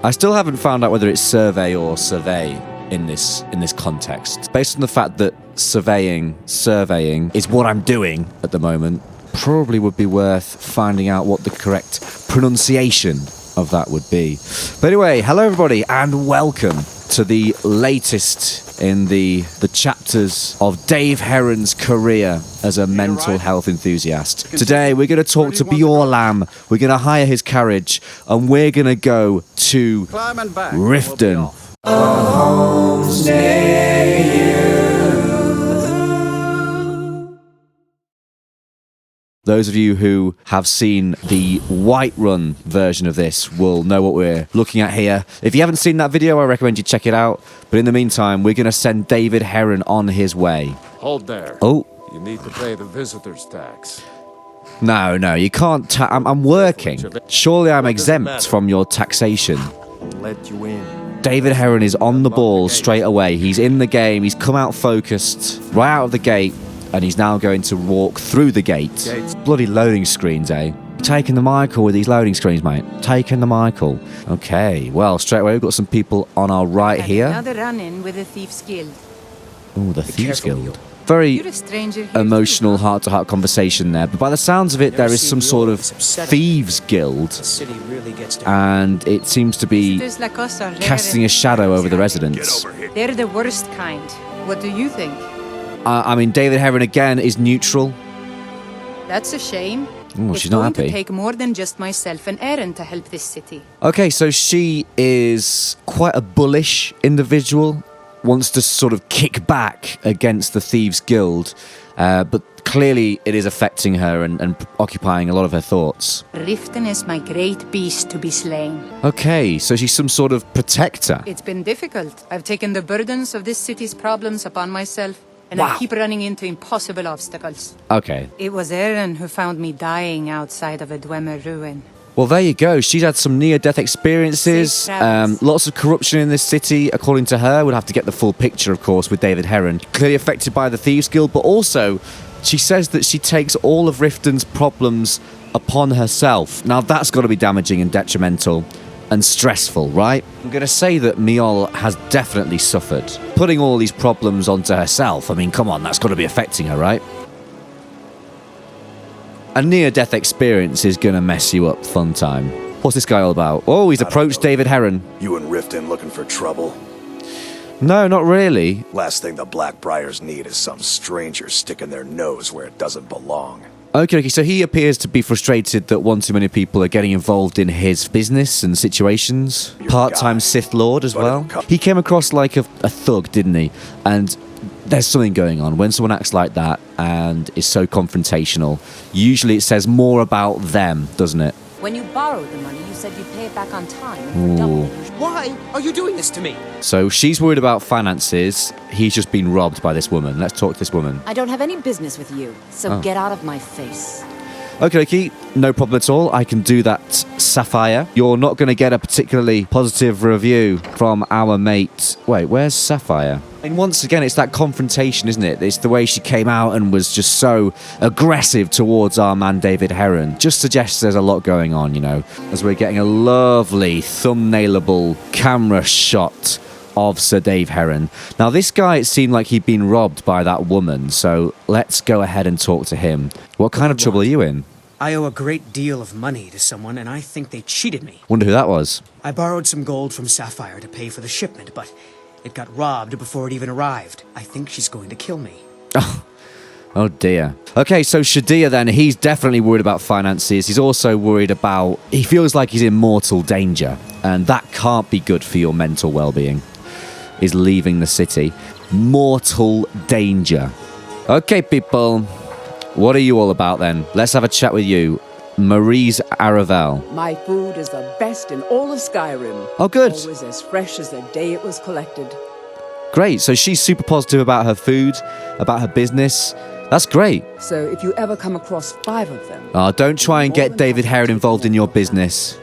I still haven't found out whether it's survey or survey in this context. Based on the fact that surveying is what I'm doing at the moment, probably would be worth finding out what the correct pronunciation of that would be. But anyway, hello everybody and welcome to the latest in the chapters of Dave Heron's career as a mental health enthusiast. Today we're going to talk to Bjorlam, we're going to hire his carriage, and we're going to go to Riften. Those of you who have seen the Whiterun version of this will know what we're looking at here. If you haven't seen that video, I recommend you check it out. But in the meantime, we're going to send David Heron on his way. Hold there. Oh. You need to pay the visitor's tax. No, you can't. I'm working. Surely I'm exempt from your taxation. Let you in. David Heron is on the ball straight away. He's in the game. He's come out focused right out of the gate. And he's now going to walk through the gate. Bloody loading screens, eh? Taking the Michael with these loading screens, mate. Taking the Michael. Okay, well, straight away we've got some people on our right here. Another run-in with the Thieves Guild. Oh, the Thieves Guild. Very emotional, heart-to-heart conversation there. But by the sounds of it, there is some sort of Thieves Guild. And it seems to be casting a shadow over the residents. They're the worst kind. What do you think? I mean, David Heron again is neutral. That's a shame. Oh, she's not happy. It's going to take more than just myself and Heron to help this city. Okay, so she is quite a bullish individual, wants to sort of kick back against the Thieves Guild, but clearly it is affecting her and occupying a lot of her thoughts. Riften is my great beast to be slain. Okay, so she's some sort of protector. It's been difficult. I've taken the burdens of this city's problems upon myself. And wow. I keep running into impossible obstacles. Okay. It was Heron who found me dying outside of a Dwemer ruin. Well, there you go. She's had some near-death experiences. Lots of corruption in this city, according to her. We'll have to get the full picture, of course, with David Heron. Clearly affected by the Thieves Guild, but also she says that she takes all of Riften's problems upon herself. Now, that's got to be damaging and detrimental and stressful, right? I'm going to say that Miol has definitely suffered. Putting all these problems onto herself, I mean, come on, that's got to be affecting her, right? A near-death experience is going to mess you up, fun time. What's this guy all about? Oh, he's approached David Heron. You and Riften looking for trouble? No, not really. Last thing the Blackbriars need is some stranger sticking their nose where it doesn't belong. Okay, so he appears to be frustrated that one too many people are getting involved in his business and situations. Part-time Sith Lord as well. He came across like a thug, didn't he? And there's something going on. When someone acts like that and is so confrontational, usually it says more about them, doesn't it? When you borrowed the money, you said you'd pay it back on time. And for double it. Why are you doing this to me? So she's worried about finances. He's just been robbed by this woman. Let's talk to this woman. I don't have any business with you, so get out of my face. Okay, no problem at all. I can do that, Sapphire. You're not going to get a particularly positive review from our mate. Wait, where's Sapphire? And once again, it's that confrontation, isn't it? It's the way she came out and was just so aggressive towards our man David Heron. Just suggests there's a lot going on, you know, as we're getting a lovely thumbnailable camera shot of Sir Dave Heron. Now, this guy, it seemed like he'd been robbed by that woman, so let's go ahead and talk to him. What kind of trouble are you in? I owe a great deal of money to someone, and I think they cheated me. Wonder who that was. I borrowed some gold from Sapphire to pay for the shipment, but it got robbed before it even arrived. I think she's going to kill me. Oh dear. Okay, so Shadia then, he's definitely worried about finances. He's also worried about... He feels like he's in mortal danger, and that can't be good for your mental well-being, is leaving the city. Mortal danger. Okay, people. What are you all about then? Let's have a chat with you. Maurice Aravel. My food is the best in all of Skyrim. Oh, good. Always as fresh as the day it was collected. Great. So she's super positive about her food, about her business. That's great. So if you ever come across 5 of them... Oh, don't try and get David Heron involved in your business.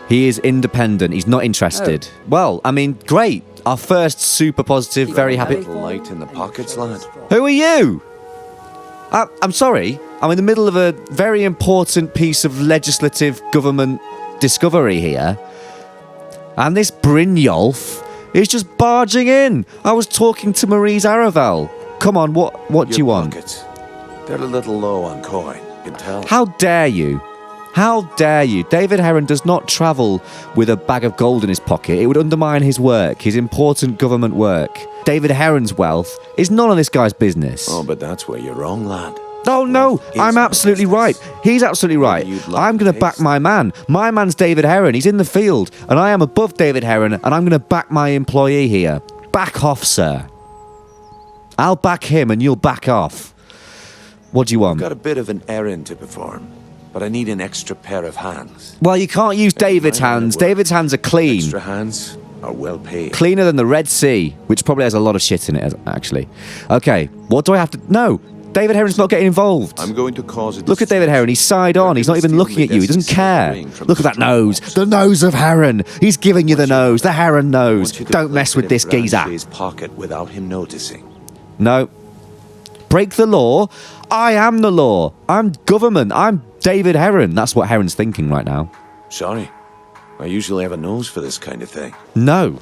He is independent. He's not interested. Oh. Well, I mean, great. Our first super positive, very happy... Light in the pockets, lad. Who are you? I'm sorry. I'm in the middle of a very important piece of legislative government discovery here. And this Brynjolf is just barging in. I was talking to Maurice Aravel. Come on, what do you want? Pockets. They're a little low on coin, you can tell. How dare you? How dare you? David Heron does not travel with a bag of gold in his pocket. It would undermine his work, his important government work. David Heron's wealth is none of this guy's business. Oh, but that's where you're wrong, lad. Oh, no, I'm absolutely right. He's absolutely right. I'm going to back my man. My man's David Heron. He's in the field, and I am above David Heron, and I'm going to back my employee here. Back off, sir. I'll back him, and you'll back off. What do you want? I've got a bit of an errand to perform, but I need an extra pair of hands. Well, you can't use David's hands. David's hands are clean. Extra hands are well paid. Cleaner than the Red Sea, which probably has a lot of shit in it, actually. Okay, what do I have to... No, David Heron's not getting involved. I'm going to cause a Look at David Heron, he's side on, he's not even looking at you, he doesn't care. Look at that nose, the nose of Heron. He's giving you the nose, the Heron nose. Don't mess with this geezer. His pocket without him noticing. No. Break the law? I am the law. I'm government. I'm David Heron. That's what Heron's thinking right now. Sorry, I usually have a nose for this kind of thing. No.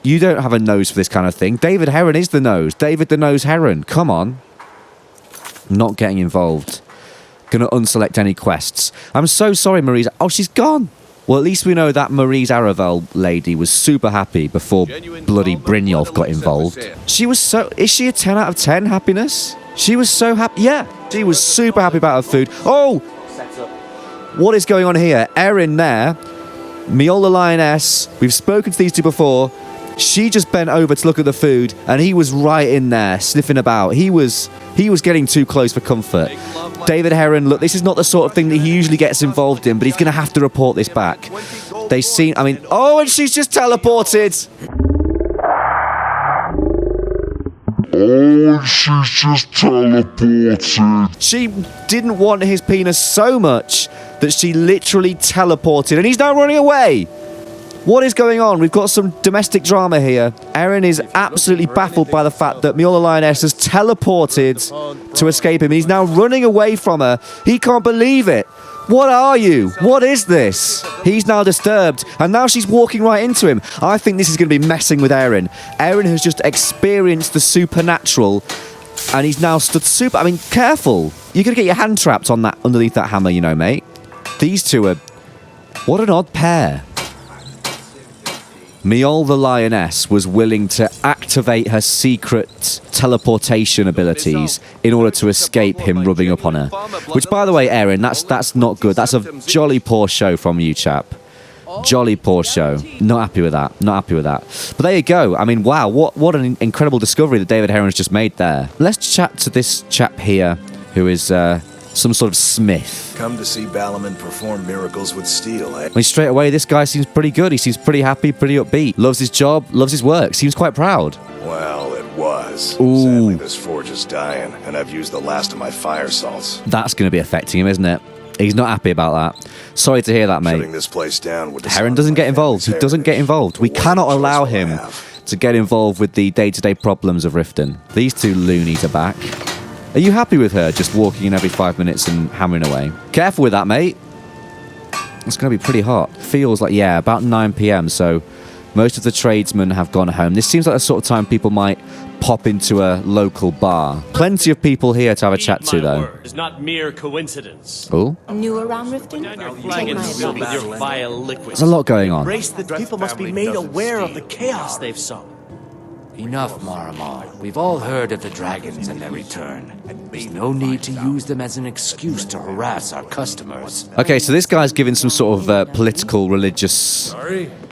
You don't have a nose for this kind of thing. David Heron is the nose. David the Nose Heron. Come on. Not getting involved. Gonna unselect any quests. I'm so sorry, Maurice. Oh, she's gone. Well, at least we know that Maurice Aravel lady was super happy before bloody Brynjolf got involved. She was so... Is she a 10 out of 10 happiness? She was so happy. Yeah, she was super happy about her food. Oh! What is going on here? Erin there. Miol the Lioness. We've spoken to these two before. She just bent over to look at the food, and he was right in there, sniffing about. He was getting too close for comfort. David Heron, look, this is not the sort of thing that he usually gets involved in, but he's going to have to report this back. They seem... I mean... Oh, and she's just teleported! Oh, she's just teleported. She didn't want his penis so much that she literally teleported, and he's now running away! What is going on? We've got some domestic drama here. Erin is absolutely baffled by the fact that Miol the Lioness has teleported to escape him. He's now running away from her. He can't believe it. What are you? What is this? He's now disturbed, and now she's walking right into him. I think this is going to be messing with Erin. Erin has just experienced the supernatural, and he's now stood super... I mean, careful. You're going to get your hand trapped on that underneath that hammer, you know, mate. These two are... What an odd pair. Miol the Lioness was willing to activate her secret teleportation abilities in order to escape him rubbing up on her. Which, by the way, Erin, that's not good. That's a jolly poor show from you, chap. Jolly poor show. Not happy with that. Not happy with that. But there you go. I mean, wow, what an incredible discovery that David Heron's just made there. Let's chat to this chap here, who is some sort of smith. Come to see Ballerman perform miracles with steel, eh? I mean, straight away, this guy seems pretty good. He seems pretty happy, pretty upbeat. Loves his job, loves his work. Seems quite proud. Well, it was. Ooh. Sadly, this forge is dying, and I've used the last of my fire salts. That's going to be affecting him, isn't it? He's not happy about that. Sorry to hear that, mate. Shutting this place down would Heron doesn't get involved. He doesn't get involved. We cannot allow him to get involved with the day-to-day problems of Riften. These two loonies are back. Are you happy with her just walking in every 5 minutes and hammering away? Careful with that, mate. It's going to be pretty hot. Feels like, yeah, about 9 p.m, so most of the tradesmen have gone home. This seems like the sort of time people might pop into a local bar. Plenty of people here to have a chat to, though. It's not mere coincidence. Oh? New around Riften? With your vile liquid. There's a lot going on. The people must be made aware of the chaos they've sown. Enough, Marmal. We've all heard of the dragons and their return. There's no need to use them as an excuse to harass our customers. Okay, so this guy's giving some sort of political, religious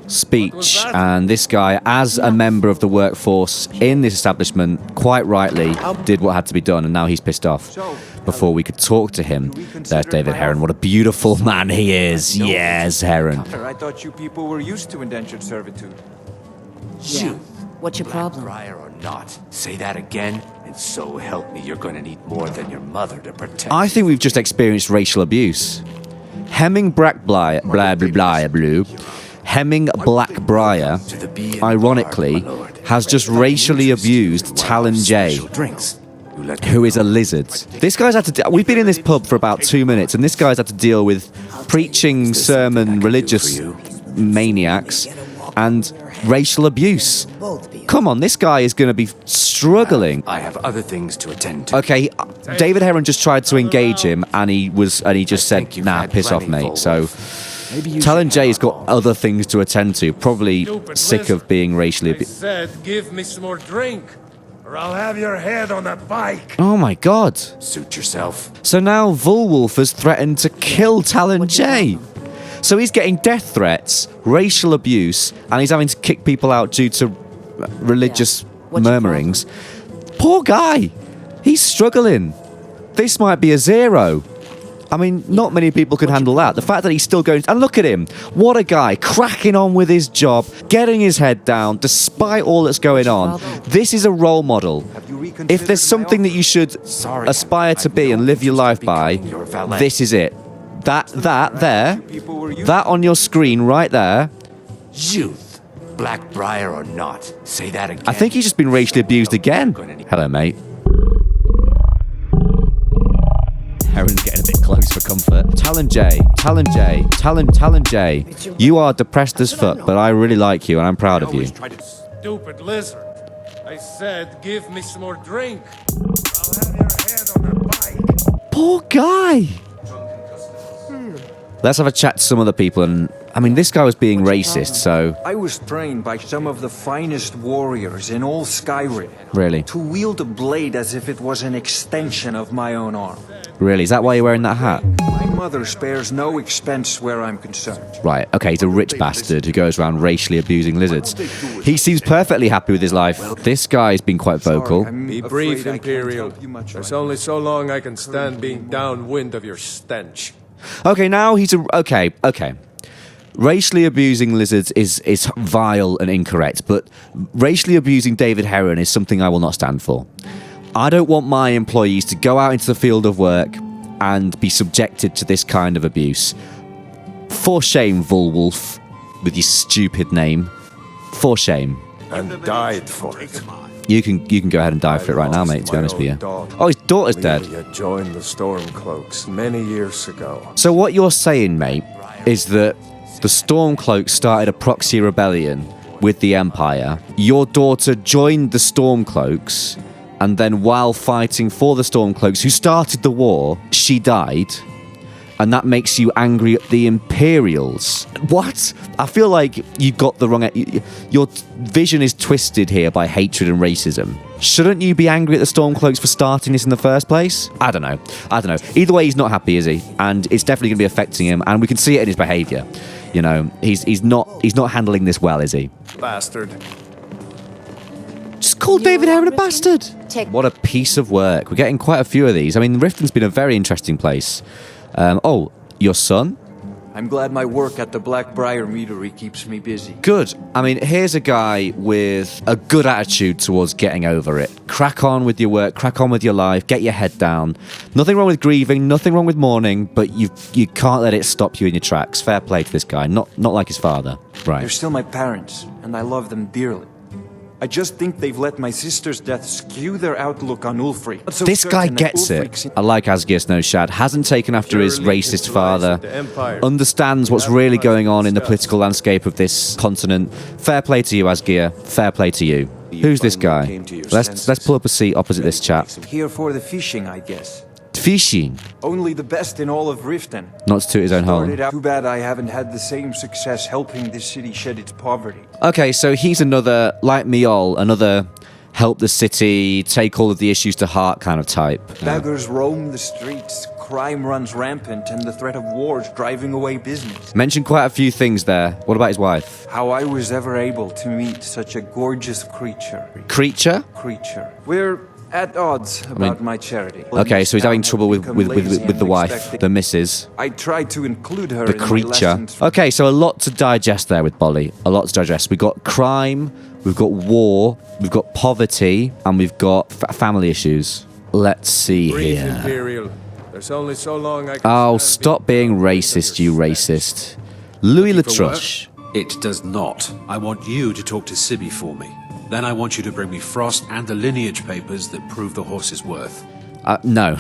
speech, and this guy, as a member of the workforce in this establishment, quite rightly did what had to be done, and now he's pissed off. Before we could talk to him, there's David Heron. What a beautiful man he is. Yes, Heron. I thought you people were used to indentured servitude. Yeah. What's your problem? Briar or not, say that again, and so help me, you're going to need more than your mother to protect. I think we've just experienced racial abuse. Hemming Blackbriar, Hemming Blackbriar, ironically, has just racially abused Talon J, who is a lizard. This guy's had to... We've been in this pub for about 2 minutes, and this guy's had to deal with preaching sermon religious maniacs and racial abuse. Come on, this guy is going to be struggling. I have other things to attend to. Okay, David Heron just tried to engage him, and he just said, "Nah, piss off, mate." So, Talon Jay's got other things to attend to. Probably sick of being racially abused. Said, give me some more drink, or I'll have your head on that bike. Oh my God! Suit yourself. So now Volwolf has threatened to kill Talon Jay. So he's getting death threats, racial abuse, and he's having to kick people out due to religious murmurings. Poor guy. He's struggling. This might be a 0. I mean, not many people can handle that. The fact that he's still going... And look at him. What a guy. Cracking on with his job, getting his head down, despite all that's going on. This is a role model. If there's something that you should aspire to be and live your life by, this is it. That on your screen right there. Youth, Blackbriar or not. Say that again. I think he's just been racially abused again. Hello, mate. Heron's getting a bit close for comfort. Talon Jay. You are depressed as fuck, but I really like you and I'm proud of you. Stupid lizard. I said, give me some more drink, or I'll have your head on that bike. Poor guy. Let's have a chat to some other people. And I mean, this guy was being racist, so... I was trained by some of the finest warriors in all Skyrim. Really? To wield a blade as if it was an extension of my own arm. Really? Is that why you're wearing that hat? My mother spares no expense where I'm concerned. Right, okay, he's a rich bastard who goes around racially abusing lizards. He seems perfectly happy with his life. This guy's been quite vocal. Be brief, Imperial. There's only so long I can stand being downwind of your stench. Okay, now he's a... Okay. Racially abusing lizards is vile and incorrect, but racially abusing David Heron is something I will not stand for. I don't want my employees to go out into the field of work and be subjected to this kind of abuse. For shame, Volwolf, with your stupid name. For shame. And died for it. You can go ahead and die for it right now, mate, to be honest with you. Oh, his daughter's dead. Lelia joined the Stormcloaks many years ago. So what you're saying, mate, is that the Stormcloaks started a proxy rebellion with the Empire. Your daughter joined the Stormcloaks, and then while fighting for the Stormcloaks, who started the war, she died. And that makes you angry at the Imperials. What? I feel like you got the wrong... Your vision is twisted here by hatred and racism. Shouldn't you be angry at the Stormcloaks for starting this in the first place? I don't know. Either way, he's not happy, is he? And it's definitely going to be affecting him, and we can see it in his behaviour. You know, he's not handling this well, is he? Bastard. Just call David Heron a bastard. What a piece of work. We're getting quite a few of these. I mean, Riften's been a very interesting place. Oh, your son? I'm glad my work at the Blackbriar Meadery keeps me busy. Good. I mean, here's a guy with a good attitude towards getting over it. Crack on with your work, crack on with your life, get your head down. Nothing wrong with grieving, nothing wrong with mourning, but you can't let it stop you in your tracks. Fair play to this guy, not like his father. Right. They're still my parents, and I love them dearly. I just think they've let my sister's death skew their outlook on Ulfric. This guy gets it. I like Asgeir Snowshad. Hasn't taken after his racist father. Understands what's really going on in the political landscape of this continent. Fair play to you, Asgeir. Fair play to you. Who's this guy? Let's pull up a seat opposite this chap. Here for the fishing, I guess. Fishing? Only the best in all of Riften. Not to toot his own horn. Too bad I haven't had the same success helping this city shed its poverty. Okay, so he's another, like Miol, another help the city, take all of the issues to heart kind of type. Beggars roam the streets, crime runs rampant, and the threat of war's driving away business. Mentioned quite a few things there. What about his wife? How I was ever able to meet such a gorgeous creature. Creature? Creature. We're at odds about my charity. Okay, so he's having trouble with the wife, the missus. I tried to include her the in creature. my lessons. Okay, so a lot to digest there with Bolly. A lot to digest. We've got crime, we've got war, we've got poverty, and we've got family issues. Let's see here. Imperial. There's only so long I can Oh, stop being racist, you racist. Louis Latruche. It does not. I want you to talk to Sibby for me. Then I want you to bring me Frost and the lineage papers that prove the horse's worth. No.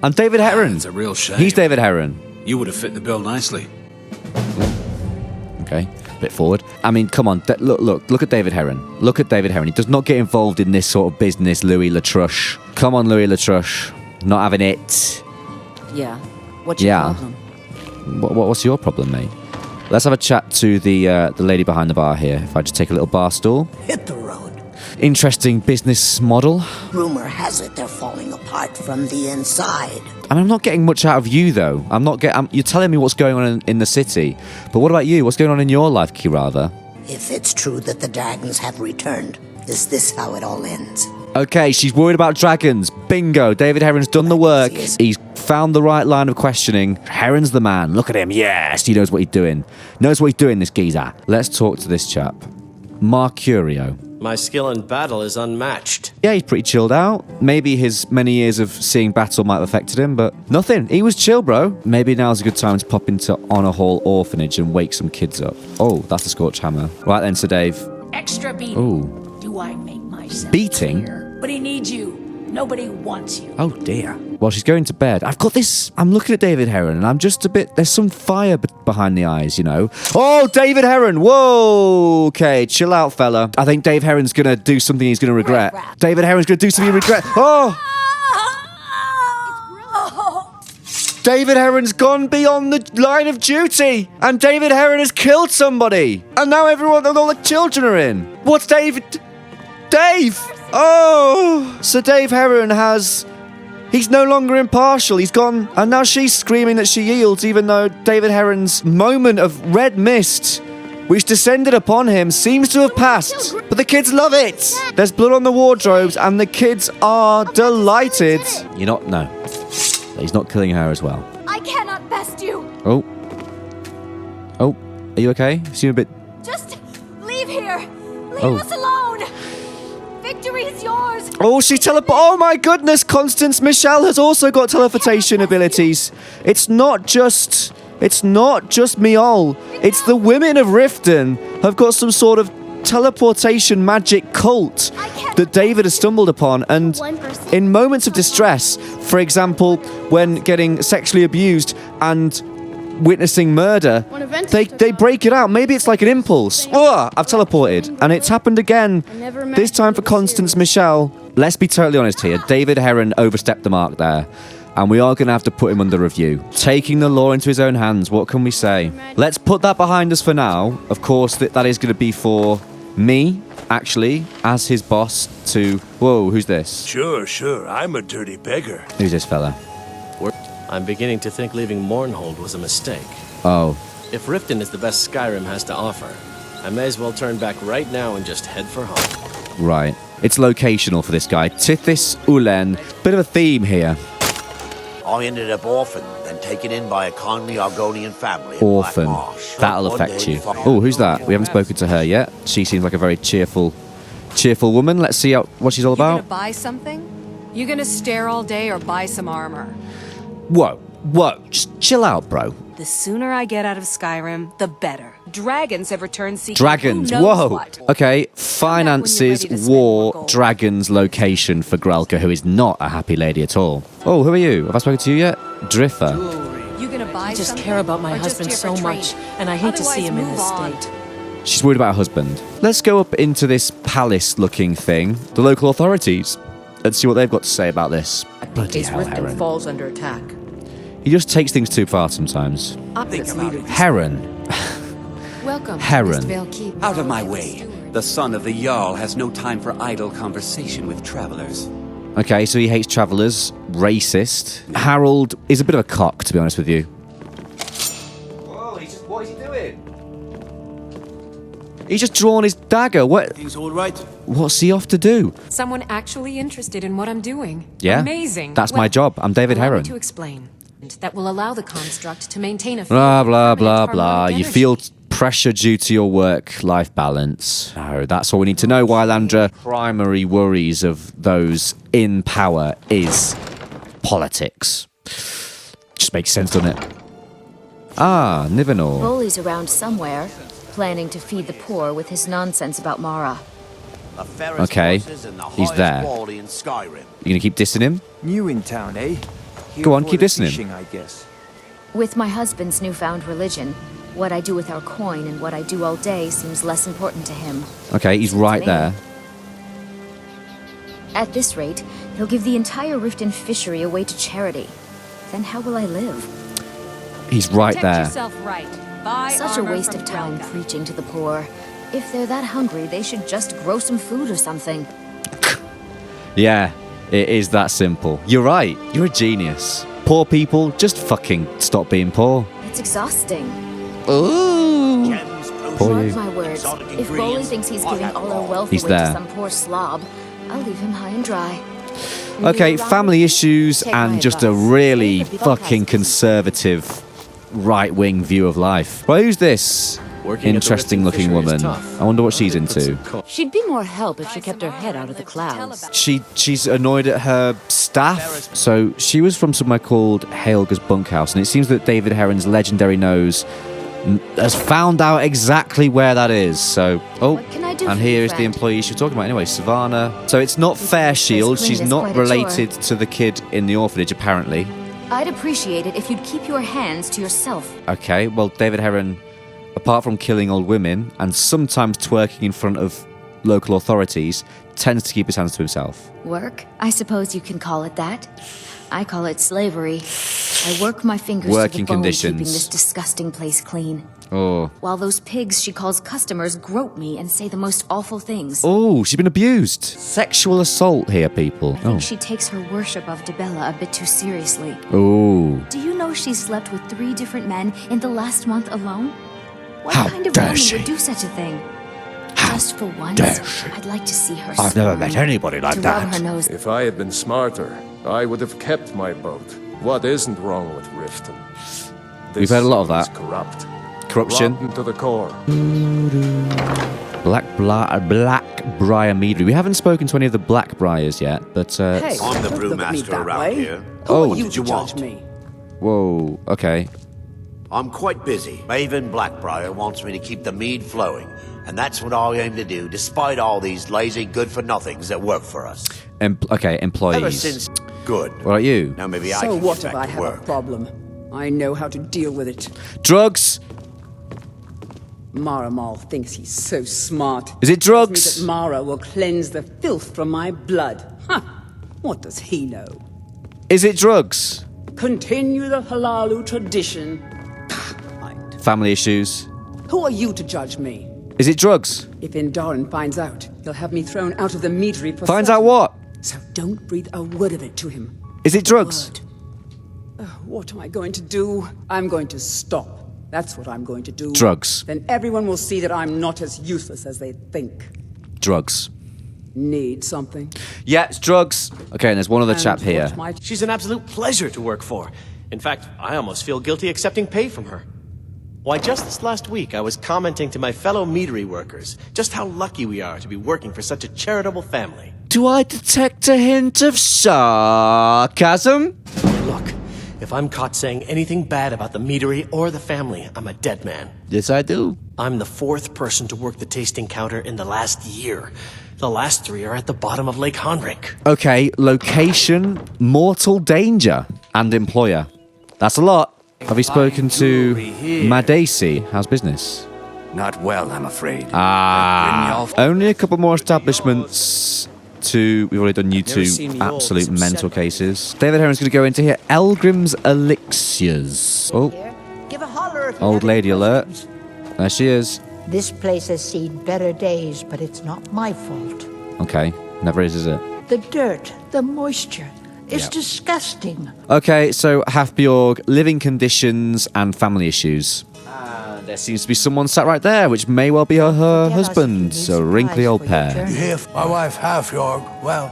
I'm David Heron. It's a real shame. He's David Heron. You would have fit the bill nicely. Okay. a bit forward. I mean, come on. Look at David Heron. Look at David Heron. He does not get involved in this sort of business, Louis Latruche. Come on, Louis Latruche. Not having it. Yeah. What's your problem? What's your problem, mate? Let's have a chat to the lady behind the bar here. If I just take a little bar stool. Hit the road. Interesting business model. Rumor has it they're falling apart from the inside. And I'm not getting much out of you, though. You're telling me what's going on in the city. But what about you? What's going on in your life, Kirava? If it's true that the dragons have returned, is this how it all ends? Okay, she's worried about dragons. Bingo. David Heron's done the work. He's found the right line of questioning. Heron's the man. Look at him. Yes, he knows what he's doing. Knows what he's doing, this geezer. Let's talk to this chap. Mercurio. My skill in battle is unmatched. Yeah, he's pretty chilled out. Maybe his many years of seeing battle might have affected him, but nothing. He was chill, bro. Maybe now's a good time to pop into Honor Hall Orphanage and wake some kids up. Oh, that's a Scorch Hammer. Right then, Sir Dave. Extra beating. Ooh. Do I make myself Beating? clear? But he needs you. Nobody wants you. Oh, dear. Well, she's going to bed. I've got this. I'm looking at David Heron, and I'm just a bit... There's some fire behind the eyes, you know. Oh, David Heron. Whoa. Okay, chill out, fella. I think Dave Heron's going to do something he's going to regret. David Heron's going to do something he regret. Oh! David Heron's gone beyond the line of duty, and David Heron has killed somebody, and now all the children are in. What's David? Dave! Oh! So Dave Heron he's no longer impartial. He's gone, and now she's screaming that she yields, even though David Heron's moment of red mist, which descended upon him, seems to have passed. But the kids love it. There's blood on the wardrobes, and the kids are delighted. You're not, no. He's not killing her as well. I cannot best you. Oh. Oh, are you okay? You seem a bit... Just leave here. Leave us alone. Victory is yours. Oh, oh my goodness, Constance Michelle has also got teleportation abilities. It's not just Miol. It's the women of Riften have got some sort of teleportation magic cult that David has stumbled upon, and in moments of distress, for example, when getting sexually abused and witnessing murder, they break it out. Maybe it's like an impulse. Oh, I've teleported, and it's happened again. This time for Constance Michelle. Let's be totally honest here. David Heron overstepped the mark there, and we are going to have to put him under review. Taking the law into his own hands, what can we say? Let's put that behind us for now. Of course, that is going to be for me, actually, as his boss to... Whoa, who's this? Sure, I'm a dirty beggar. Who's this fella? I'm beginning to think leaving Mournhold was a mistake. Oh. If Riften is the best Skyrim has to offer, I may as well turn back right now and just head for home. Right. It's locational for this guy. Tithis Ulen. Bit of a theme here. I ended up orphaned, then taken in by a kindly Argonian family. Orphan. That'll affect you. Oh, who's that? We haven't spoken to her yet. She seems like a very cheerful woman. Let's see what she's all about. You gonna buy something? You gonna stare all day or buy some armor? Whoa, just chill out, bro. The sooner I get out of Skyrim, the better. Dragons have returned seeking Dragons, who knows whoa. what. Okay, finances, war, dragons, location for Grelka, who is not a happy lady at all. Oh, who are you? Have I spoken to you yet? Driffer. You gonna buy I just something? care about my Or just husband here so for much, trade? and I hate to see Otherwise, him in move this on. state. She's worried about her husband. Let's go up into this palace-looking thing, the local authorities, and see what they've got to say about this. Bloody hell, Riften Heron. falls under attack. He just takes things too far sometimes. Heron. Welcome. Heron. Out of my way. The son of the Jarl has no time for idle conversation with travelers. Okay, so he hates travellers. Racist. Harold is a bit of a cock, to be honest with you. Whoa, what is he doing? He's just drawn his dagger. Things all right? What's he off to do? Someone actually interested in what I'm doing. Yeah. Amazing. That's my job. I'm David allow Heron. me to explain. That will allow the construct to maintain a Blah, blah, blah, permanent blah. harmonic You energy. feel pressure due to your work-life balance. No, that's all we need to know, Wylandra. Primary worries of those in power is politics. Just makes sense, doesn't it? Ah, Nivenor. Bolly's around somewhere, planning to feed the poor with his nonsense about Mara. Okay, he's there. Quality in Skyrim. You gonna keep dissing him? New in town, eh? Here Go on, for keep the dissing him. fishing, I guess. With my husband's newfound religion, What I do with our coin and what I do all day seems less important to him. Okay, he's right there. At this rate, he'll give the entire Riften fishery away to charity. Then how will I live? He's right Protect there. yourself right. Buy Such a armor waste from of time Drelka. preaching to the poor. If they're that hungry, they should just grow some food or something. Yeah, it is that simple. You're right. You're a genius. Poor people, just fucking stop being poor. It's exhausting. Ooh. Poor Mark you. my words, if Boley thinks he's giving all our wealth He's away there. to some poor slob, I'll leave him high and dry. Okay, family issues Take my and just a advice. really Leave the bunkhouse. fucking conservative right-wing view of life. Well, who's this Working at the interesting-looking Riften fishery woman? is tough. I wonder what she's into. She'd be more help if she kept her head out of the clouds. She's annoyed at her staff. So she was from somewhere called Helga's bunkhouse, and it seems that David Heron's legendary nose has found out exactly where that is. So, can I do and for here you, is the friend? employee she was talking about anyway, Savannah. So it's not Fairshield. clean She's is not quite a related to the kid in the orphanage, apparently. I'd appreciate it if you'd keep your hands to yourself. Okay, well, David Heron, apart from killing old women and sometimes twerking in front of local authorities, tends to keep his hands to himself. Work? I suppose you can call it that. I call it slavery. I work my fingers Working to the bone conditions. keeping this disgusting place clean. Oh. While those pigs she calls customers grope me and say the most awful things. Oh, she's been abused. Sexual assault here, people. I think she takes her worship of Debella a bit too seriously. Oh. Do you know she's slept with 3 different men in the last month alone? What How kind of dare woman she? would do such a thing? Just for once, dare she? I'd like to see her I've never smile, met anybody like to that. rub her nose. If I had been smarter, I would have kept my boat. What isn't wrong with Riften? We've heard a lot of This that. is corrupt. Corruption. Rotten to the core. Blackbriar Meadery. We haven't spoken to any of the Blackbriars yet, but... Hey, I'm the don't look at me brewmaster that around way. here. Who Oh. are you Did to you judge want? me? Whoa, okay. I'm quite busy. Maven Blackbriar wants me to keep the mead flowing, and that's what I aim to do, despite all these lazy good-for-nothings that work for us. Okay, employees. Ever since... Good. What about you? Now maybe I So can what get if back I to have a work. problem? I know how to deal with it. Drugs! Maramal thinks he's so smart. Is it Tells me drugs? that Mara will cleanse the filth from my blood. Huh. What does he know? Is it drugs? Continue the Halalu tradition. Family issues? Who are you to judge me? Is it drugs? If Indarin finds out, he'll have me thrown out of the meadery for Finds certain. out what? So don't breathe a word of it to him. Is it drugs? What am I going to do? I'm going to stop. That's what I'm going to do. Drugs. Then everyone will see that I'm not as useless as they think. Drugs. Need something? Yeah, it's drugs. Okay, and there's one other chap here. She's an absolute pleasure to work for. In fact, I almost feel guilty accepting pay from her. Why, just this last week, I was commenting to my fellow meadery workers just how lucky we are to be working for such a charitable family. Do I detect a hint of sarcasm? Look, if I'm caught saying anything bad about the meadery or the family, I'm a dead man. Yes, I do. I'm the 4th person to work the tasting counter in the last year. The last 3 are at the bottom of Lake Honrick. Okay, location, mortal danger, and employer. That's a lot. Have you spoken to Madesi? How's business? Not well, I'm afraid. Only a couple more establishments to... We've already done you Never two seen the old absolute so mental set. cases. David Heron's going to go into here. Elgrim's Elixirs. Oh, Give a holler if you old have lady any alert. questions. There she is. This place has seen better days, but it's not my fault. Okay, never is it? The dirt, the moisture, it's Yep. disgusting. Okay, so Halfbjorg, living conditions and family issues. There seems to be someone sat right there, which may well be her husband. A wrinkly old pair. You hear? My wife, Halfjorg, well,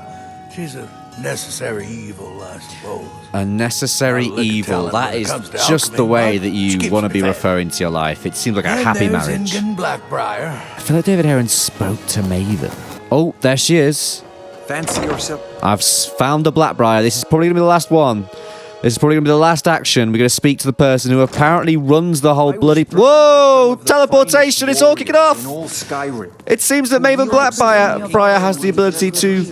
she's a necessary evil, I suppose. A necessary Well, look, evil. tell him That when it is comes to just the alchemy, way but that you skips want to me be there. referring to your life. It seems like a And happy there's marriage. Ingen Blackbriar. I feel like David Heron spoke to Maven. Oh, there she is. Fancy yourself. I've found a Blackbriar. This is probably going to be the last one. This is probably going to be the last action. We're going to speak to the person who apparently runs the whole bloody... Whoa! Teleportation! It's all kicking off! In all Skyrim. It seems that Maven Blackbriar has the ability to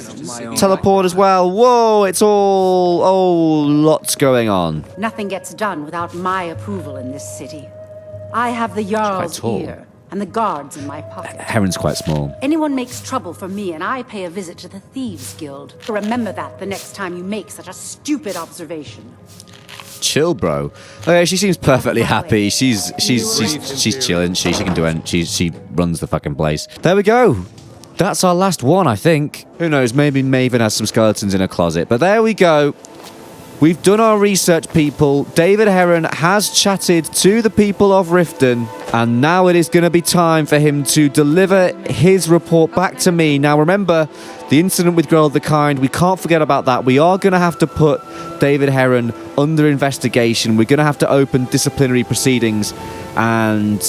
teleport as well. Whoa! It's all... Oh, lots going on. Nothing gets done without my approval in this city. I have the Jarl's tall. ear and the guards in my pocket. Heron's quite small. Anyone makes trouble for me and I pay a visit to the Thieves Guild. Remember that the next time you make such a stupid observation. Chill, bro. Okay, she seems perfectly happy. She's chilling. She can do it. She runs the fucking place. There we go. That's our last one, I think. Who knows? Maybe Maven has some skeletons in her closet. But there we go. We've done our research, people. David Heron has chatted to the people of Riften, and now it is going to be time for him to deliver his report back to me. Now, remember, the incident with Grow the Kind, we can't forget about that. We are going to have to put David Heron under investigation. We're going to have to open disciplinary proceedings and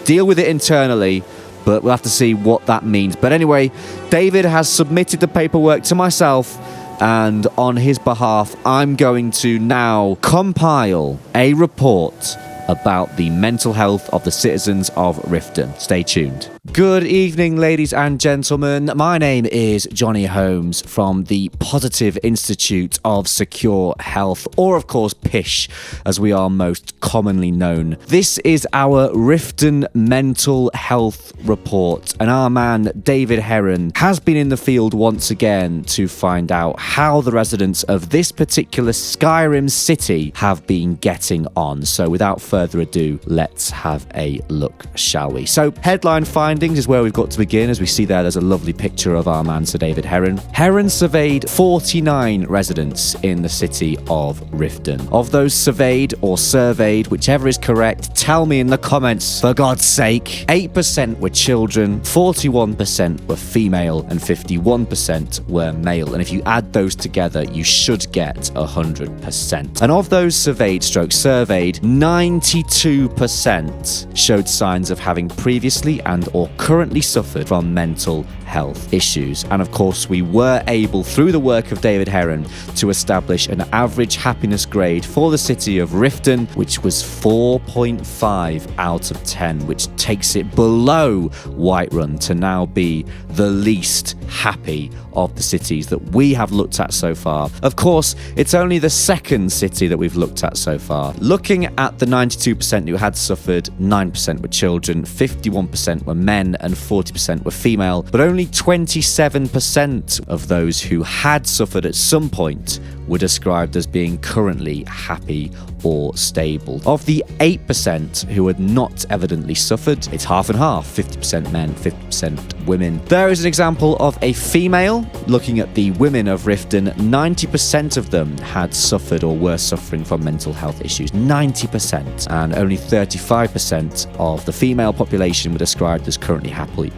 deal with it internally, but we'll have to see what that means. But anyway, David has submitted the paperwork to myself, and on his behalf, I'm going to now compile a report about the mental health of the citizens of Riften. Stay tuned. Good evening, ladies and gentlemen. My name is Johnny Holmes from the Positive Institute of Secure Health, or of course PISH, as we are most commonly known. This is our Riften mental health report, and our man David Heron has been in the field once again to find out how the residents of this particular Skyrim city have been getting on. So without further ado, let's have a look, shall we? So headline findings is where we've got to begin. As we see there's a lovely picture of our man Sir David Heron. Heron surveyed 49 residents in the city of Riften. Of those surveyed or surveyed, whichever is correct, tell me in the comments, for God's sake. 8% were children, 41% were female, and 51% were male. And if you add those together, you should get 100%. And of those surveyed / surveyed, 92% showed signs of having previously and or currently suffered from mental health issues. And of course, we were able, through the work of David Heron, to establish an average happiness grade for the city of Riften, which was 4.5 out of 10, which takes it below Whiterun to now be the least happy of the cities that we have looked at so far. Of course, it's only the second city that we've looked at so far. Looking at the 92% who had suffered, 9% were children, 51% were men, and 40% were female, but only 27% of those who had suffered at some point were described as being currently happy or stable. Of the 8% who had not evidently suffered, it's half and half, 50% men, 50% women. There is an example of a female. Looking at the women of Riften, 90% of them had suffered or were suffering from mental health issues. 90%. And only 35% of the female population were described as currently happy,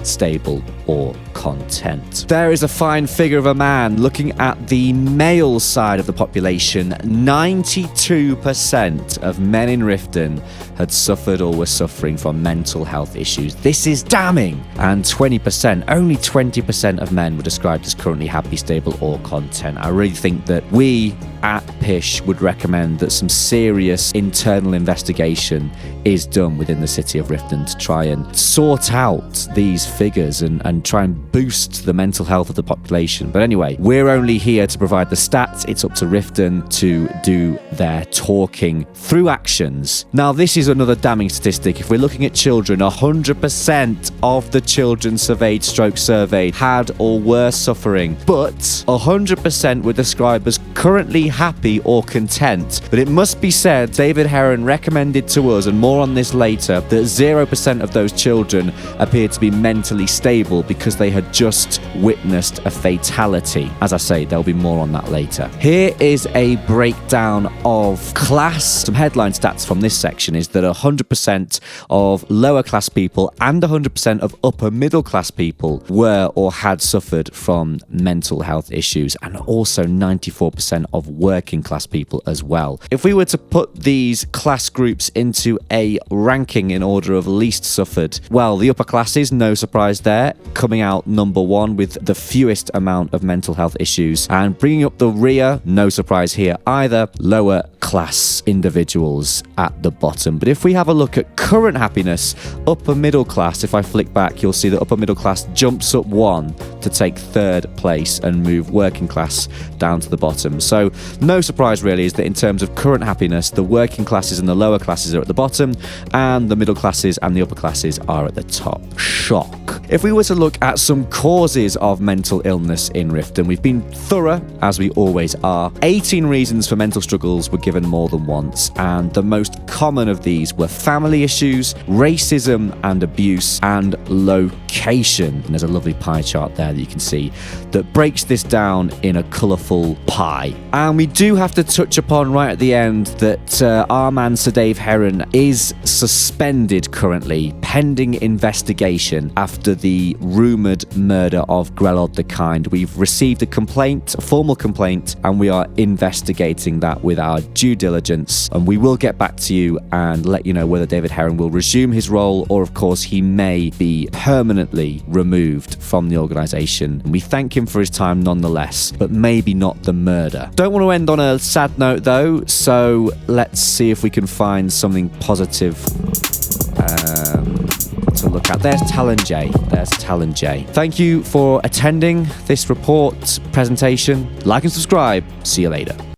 stable, or content. There is a fine figure of a man. Looking at the male side of the population, 92% of men in Riften had suffered or were suffering from mental health issues. This is damning. And 20%, only 20% of men were described as currently happy, stable, or content. I really think that we at PISH would recommend that some serious internal investigation is done within the city of Riften to try and sort out these figures and try and boost the mental health of the population. But anyway, we're only here to provide the stats. It's up to Riften to do their talking through actions. Now, this is another damning statistic. If we're looking at children, 100% of the children surveyed / surveyed had or were suffering, but 100% were described as currently happy or content. But it must be said, David Heron recommended to us, and more on this later, that 0% of those children appeared to be mentally stable because they had just witnessed a fatality. As I say, there'll be more on that later. Here is a breakdown of class. Some headline stats from this section is that 100% of lower class people and 100% of upper middle class people were or had suffered from mental health issues, and also 94% of working class people as well. If we were to put these class groups into a ranking in order of least suffered, well, the upper classes, no surprise there, coming out number one with the fewest amount of mental health issues, and bringing up the rear, no surprise here either, lower class individuals at the bottom. But if we have a look at current happiness, upper middle class, if I flick back, you'll see that upper middle class jumps up 1 to take 3rd place and move working class down to the bottom. So no surprise really is that in terms of current happiness, the working classes and the lower classes are at the bottom, and the middle classes and the upper classes are at the top. Shock. If we were to look at some causes of mental illness in Riften, we've been thorough, as we always are. 18 reasons for mental struggles were given more than once, and the most common of these were family issues, racism and abuse, and location. And there's a lovely pie chart there that you can see that breaks this down in a colourful pie. And we do have to touch upon right at the end that our man Sir Dave Heron is suspended currently, pending investigation after the rumoured murder of Grelod the Kind. We've received a complaint, a formal complaint, and we are investigating that with our due diligence. And we will get back to you and let you know whether David Heron will resume his role, or of course he may be permanently removed from the organisation. We thank him for his time nonetheless, but maybe not the murder. Don't want to end on a sad note though, so let's see if we can find something positive to look at. There's Talon J. There's Talon J. Thank you for attending this report presentation. Like and subscribe. See you later.